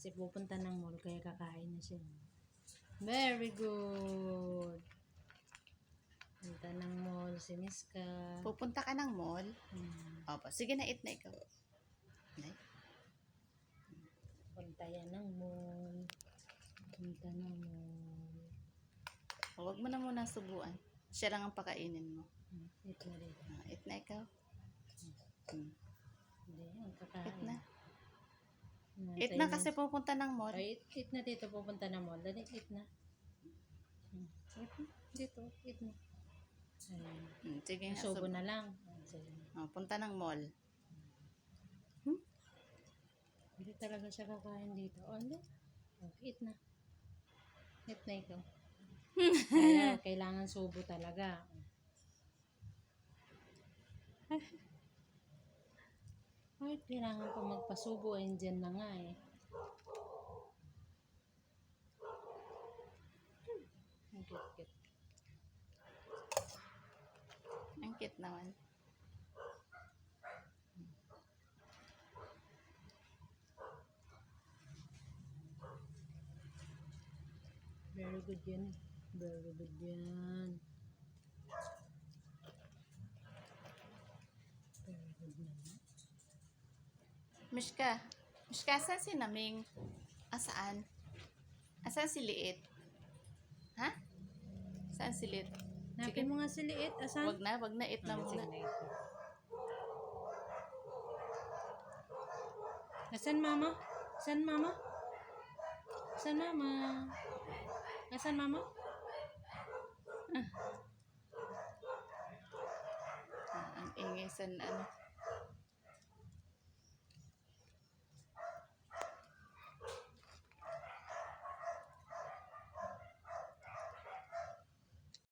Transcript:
kasi pupunta ng mall kaya kakain na siya. Very good. Punta ng mall si Miska. Pupunta ka ng mall? Opo. Sige na, eat na ikaw. Nay. Punta yan ng mall. Punta ng mall. Huwag mo na muna subuan. Siya lang ang pakainin mo. Eat na dito. Eat na ikaw. Hindi, ang kakain. Eat na. Eat na kasi pupunta ng mall. Ay, eat na dito, pupunta ng mall. Dali, eat na. Eat na. Dito, eat na. Ayun. Sige nga. Subo na lang. Sige. Punta ng mall. Hindi talaga siya kakain dito. Oh, hindi. Eat na. Eat na ikaw. Kaya kailangan subo talaga. Ay, kailangan pa magpasubo. Ayun dyan na nga eh. Ang cute-cute. Ang cute naman. Very good yan eh. Very good yan. Very good yan. Mishka. Mishka, saan si Naming? Saan? Saan si Liit? Ha? Saan si Liit? Napin mo nga si Liit. Asan? Wag na. Eat na muna. Asan mama? Asan mama? Asan mama? Asan mama? Ang ingay sa ano.